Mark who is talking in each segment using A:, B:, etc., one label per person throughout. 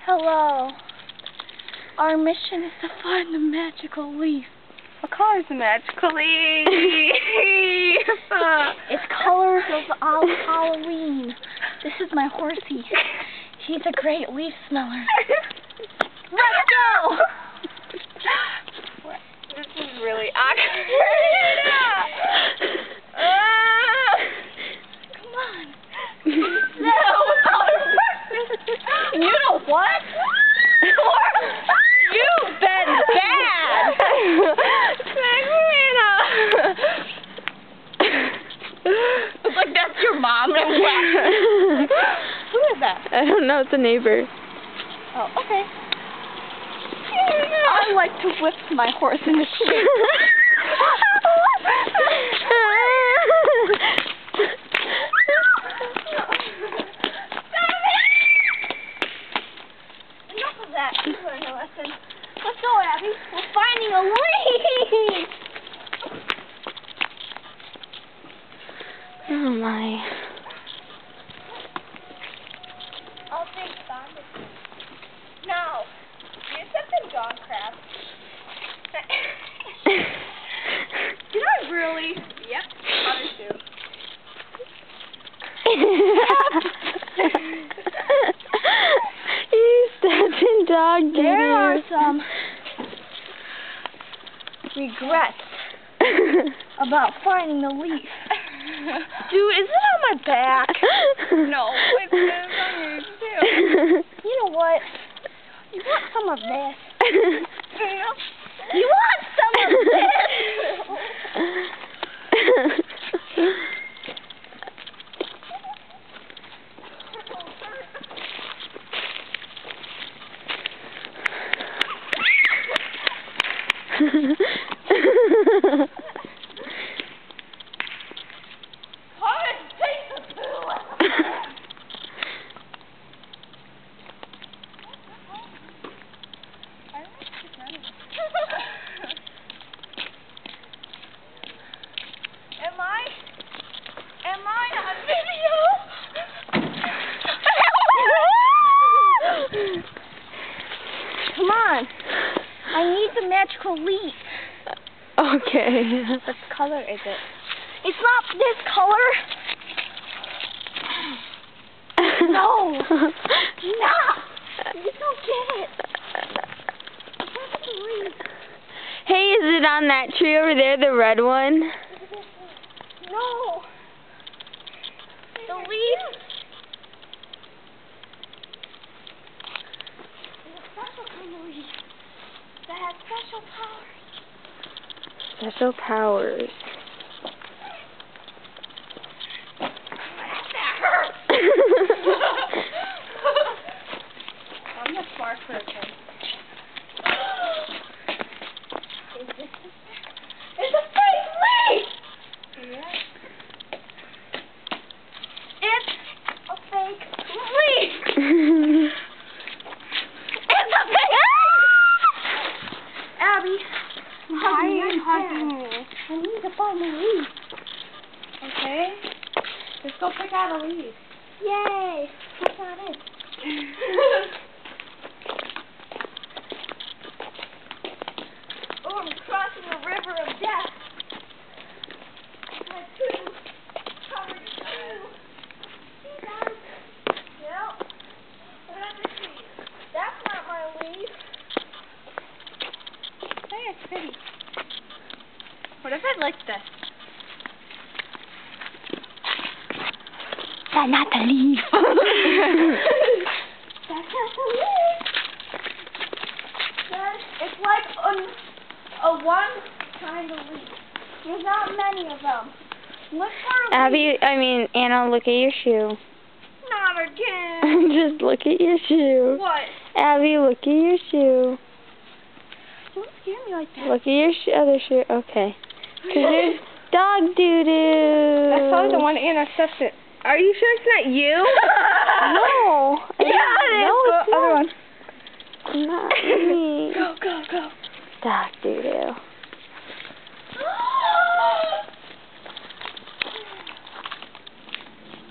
A: Hello. Our mission is to find the magical leaf.
B: What color is the magical leaf?
A: It's colors of Halloween. This is my horsey. He's a great leaf smeller. Let's go!
B: This is really awkward.
A: Come on.
B: You know what? You've been bad. It's like that's your mom and what? Who is that?
C: I don't know. It's a neighbor.
A: Oh, okay. I like to whip my horse in the shit. Enough of that. You learned a lesson. Let's go, Abby. We're finding a leaf.
C: Oh my.
A: I'll take Thunder. No. You're such a dog crap. Did I really? Yep. Otter shoe.
C: You stepped in dog doo-doo.
A: There are some regrets about finding the leaf.
B: Dude, is it on my back? No, it's on yours too.
A: You know what? You want some of this? You want some of this? Am I on video? Come on. I need the magical leaf.
C: Okay.
A: What color is it? It's not this color. No. No. You don't get it. It's not the leaf.
C: Hey, is it on that tree over there, the red one?
A: No. The leaf. It's a special kind of leaf that has special powers.
C: Special powers.
A: That hurts. I'm a smart person. It's a fake leaf! Yeah. It's a fake leaf! It's a fake leaf! Abby, why are you hugging me? I need to find the leaf.
B: Okay. Just go pick out a leaf.
A: Yay! That's not it. Oh, I'm crossing the river of death. My poo covered in poo. See that? Yep. What does it see? That's not my leaf.
B: Hey, it's pretty. What if I like this?
A: That's not the leaf. That's not the leaf. It's like a one kind of leaf. There's not many of them. Look for a leaf.
C: Anna, look at your shoe.
A: Not again.
C: Just look at your shoe.
A: What?
C: Abby, look at your shoe.
A: Don't scare me like that.
C: Look at your other shoe. Okay. 'Cause there's dog doo-doo.
B: That's probably the one Anna stepped in. Are you sure it's not you?
C: No.
B: Yeah, it is.
C: No, it's
B: Other one.
C: not me.
A: Go.
C: Dog doo-doo.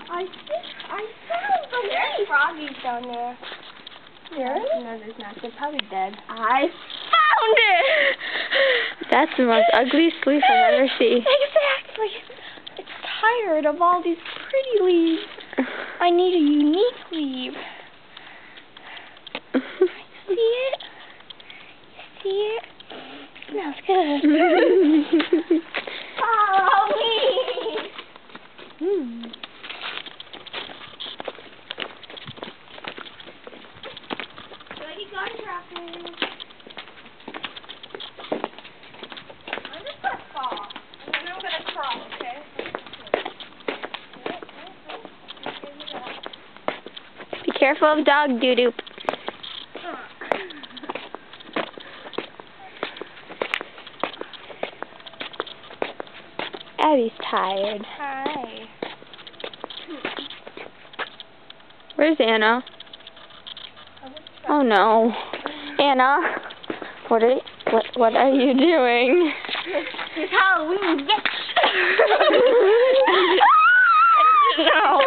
A: I found the leaf. Froggies down there. There?
B: No, there's not. They're probably dead.
A: I found it!
C: That's the most ugly leaf I've ever seen.
A: Exactly. It's tired of all these pretty leaves. I need a unique leaf. See it? You see it? Smells good. Follow me! Ready, gun trapping. I'm just gonna fall. And then I'm gonna crawl, okay?
C: Be careful of dog doo-doo. Abby's tired.
A: Hi.
C: Where's Anna? Oh no. Anna, what are you doing?
A: It's Halloween, yes!
C: No,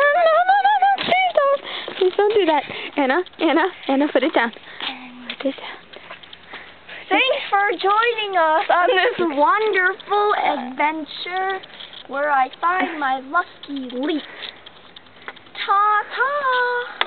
C: please don't do that. Anna, put it down. Put it down.
A: Thanks for joining us on this wonderful adventure where I find my lucky leaf. Ta-ta!